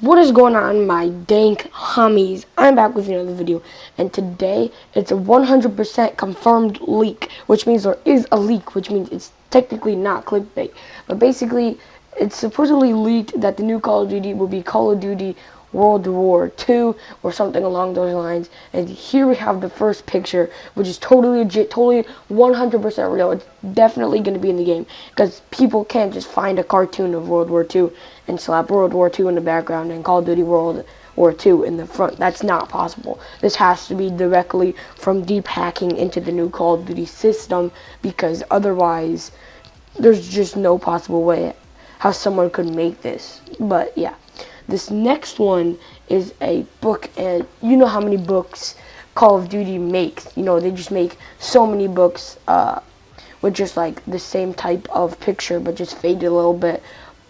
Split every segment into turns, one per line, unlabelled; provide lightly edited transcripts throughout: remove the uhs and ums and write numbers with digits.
What is going on, my dank homies? I'm back with another video, and today it's a 100% confirmed leak, which means there is a leak, which means it's technically not clickbait. But basically, it's supposedly leaked that the new Call of Duty will be Call of Duty World War II or something along those lines. And here we have the first picture, which is totally legit, totally 100% real. It's definitely going to be in the game because people can't just find a cartoon of World War II and slap World War II in the background and Call of Duty World War II in the front. That's not possible. This has to be directly from deep hacking into the new Call of Duty system, because otherwise there's just no possible way how someone could make this. But yeah, this next one is a book, and you know how many books Call of Duty makes. You know, they just make so many books with just like the same type of picture but just faded a little bit.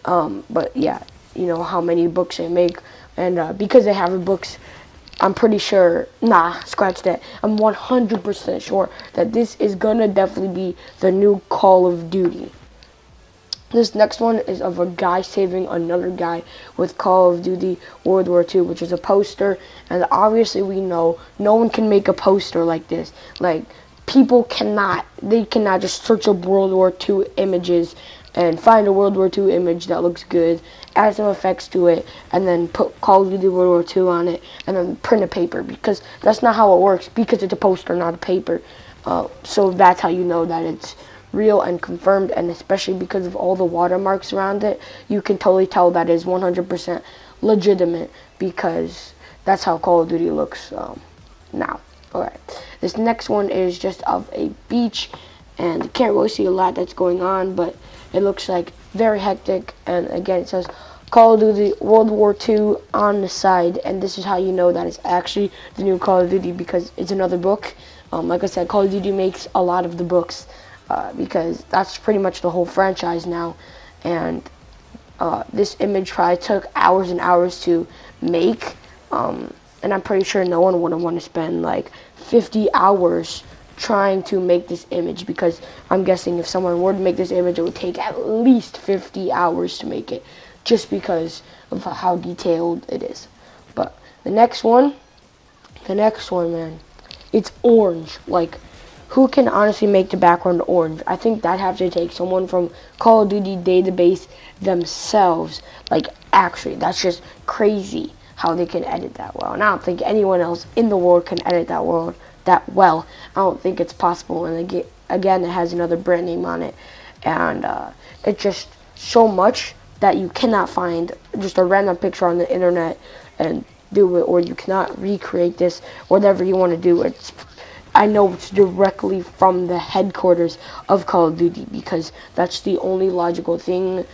But yeah, you know how many books they make, and because they have the books, I'm pretty sure, scratch that, I'm 100% sure that this is gonna definitely be the new Call of Duty. This next one is of a guy saving another guy with Call of Duty World War II, which is a poster, and obviously we know no one can make a poster like this. Like, people cannot just search up World War II images and find a World War II image that looks good, add some effects to it, and then put Call of Duty World War II on it, and then print a paper, because that's not how it works, because it's a poster, not a paper. So that's how you know that it's real and confirmed, and especially because of all the watermarks around it, you can totally tell that is 100% legitimate, because that's how Call of Duty looks now. Alright, this next one is just of a beach, and you can't really see a lot that's going on, but it looks like very hectic. And again, it says Call of Duty World War II on the side, and this is how you know that it's actually the new Call of Duty, because it's another book. Like I said, Call of Duty makes a lot of the books, because that's pretty much the whole franchise now. And this image probably took hours and hours to make, and I'm pretty sure no one would want to spend like 50 hours trying to make this image, because I'm guessing if someone were to make this image, it would take at least 50 hours to make it, just because of how detailed it is. But the next one, man, it's orange. Like, who can honestly make the background orange? I think that has to take someone from Call of Duty database themselves. Like, actually, that's just crazy how they can edit that well. And I don't think anyone else in the world can edit that well. I don't think it's possible. And again, it has another brand name on it, and it's just so much that you cannot find just a random picture on the internet and do it, or you cannot recreate this, whatever you want to do. I know it's directly from the headquarters of Call of Duty, because that's the only logical thing.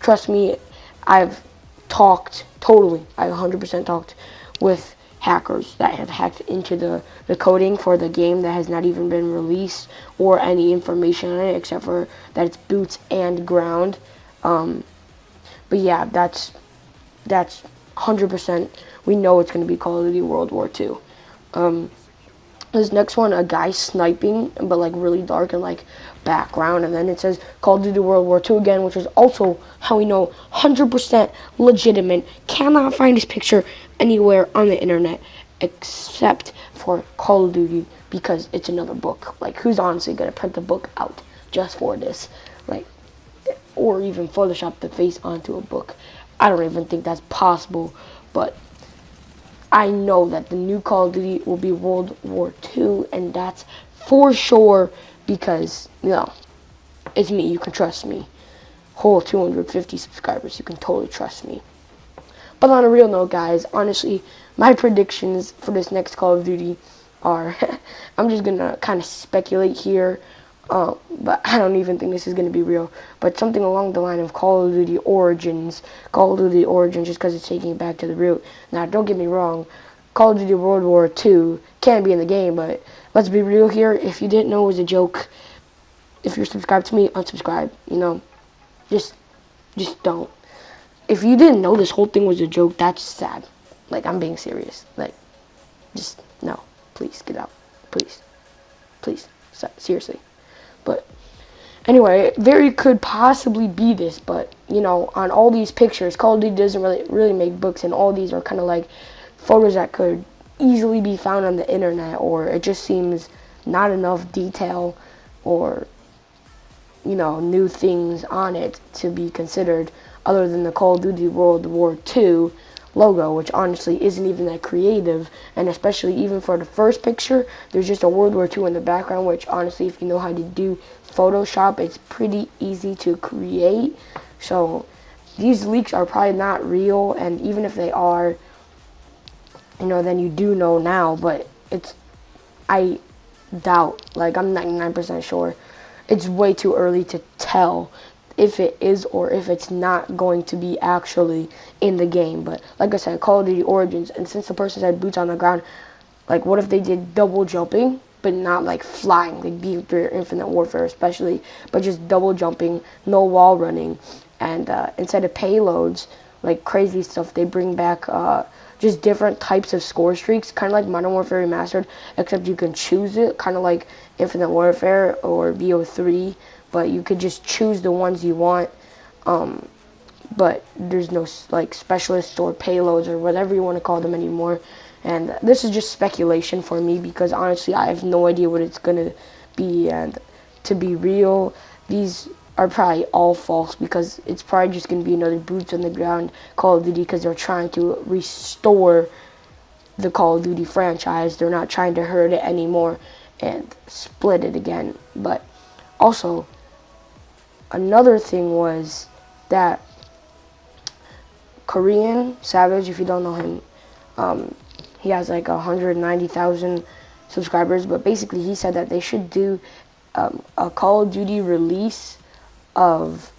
Trust me, I've 100% talked with hackers that have hacked into the coding for the game that has not even been released, or any information on it except for that it's boots and ground. But yeah, that's 100%. We know it's going to be Call of Duty World War II. This next one, a guy sniping, but like really dark and like background, and then it says Call of Duty World War II again, which is also how we know 100% legitimate. Cannot find this picture anywhere on the internet except for Call of Duty, because it's another book. Like, who's honestly gonna print the book out just for this? Like, or even Photoshop the face onto a book? I don't even think that's possible, but I know that the new Call of Duty will be World War II, and that's for sure, because, you know, it's me. You can trust me. Whole 250 subscribers. You can totally trust me. But on a real note, guys, honestly, my predictions for this next Call of Duty are, I'm just going to kind of speculate here, but I don't even think this is going to be real, but something along the line of Call of Duty Origins, just because it's taking it back to the root. Now, don't get me wrong, Call of Duty World War II can be in the game, but let's be real here. If you didn't know it was a joke, if you're subscribed to me, unsubscribe, you know, just don't. If you didn't know this whole thing was a joke, that's sad. Like, I'm being serious. Like, just, no, please, get out. Please, seriously. But Anyway, very could possibly be this, but you know, on all these pictures, Call of Duty doesn't really make books, and all these are kind of like photos that could easily be found on the internet, or it just seems not enough detail or new things on it to be considered other than the Call of Duty World War II logo, which honestly isn't even that creative. And especially even for the first picture, there's just a World War II in the background, which honestly, if you know how to do Photoshop, it's pretty easy to create. So these leaks are probably not real, and even if they are, then you do know now, but I doubt, like I'm 99% sure it's way too early to tell if it is or if it's not going to be actually in the game. But like I said, Call of Duty Origins, and since the person said boots on the ground, like what if they did double jumping but not like flying, like BO3 or Infinite Warfare especially, but just double jumping, no wall running, and instead of payloads, like crazy stuff, they bring back just different types of score streaks, kind of like Modern Warfare Remastered, except you can choose it, kind of like Infinite Warfare or BO3, but you could just choose the ones you want, but there's no like specialists or payloads or whatever you want to call them anymore. And this is just speculation for me, because honestly I have no idea what it's gonna be, and to be real, these are probably all false, because it's probably just going to be another boots on the ground Call of Duty, because they're trying to restore the Call of Duty franchise. They're not trying to hurt it anymore and split it again. But also, another thing was that Korean Savage, if you don't know him, he has like 190,000 subscribers, but basically he said that they should do a Call of Duty release of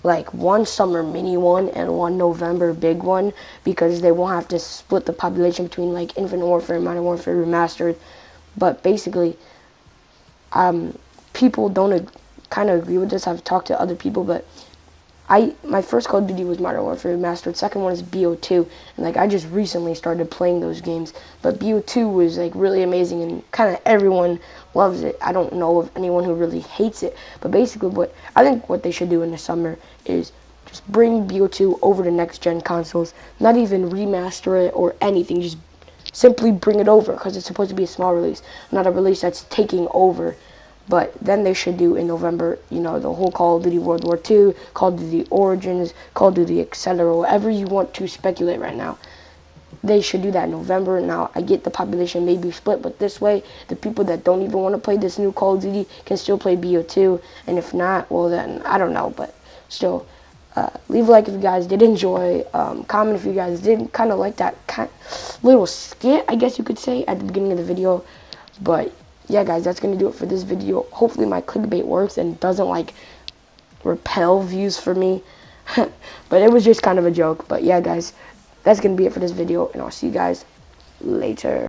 like one summer mini one and one November big one, because they won't have to split the population between like Infinite Warfare and Modern Warfare Remastered. But basically, people don't kind of agree with this. I've talked to other people, but my first Call of Duty was Modern Warfare Remastered. Second one is BO2, and like I just recently started playing those games. But BO2 was like really amazing, and kind of everyone loves it. I don't know of anyone who really hates it. But basically, what they should do in the summer is just bring BO2 over to next gen consoles. Not even remaster it or anything. Just simply bring it over, because it's supposed to be a small release, not a release that's taking over. But then they should do in November, the whole Call of Duty World War II, Call of Duty Origins, Call of Duty, etc. Whatever you want to speculate right now, they should do that in November. Now, I get the population may be split, but this way, the people that don't even want to play this new Call of Duty can still play BO2. And if not, well then, I don't know. But still, leave a like if you guys did enjoy. Comment if you guys did kind of like that little skit, I guess you could say, at the beginning of the video. But yeah, guys, that's going to do it for this video. Hopefully my clickbait works and doesn't, like, repel views for me. But it was just kind of a joke. But yeah, guys, that's going to be it for this video, and I'll see you guys later.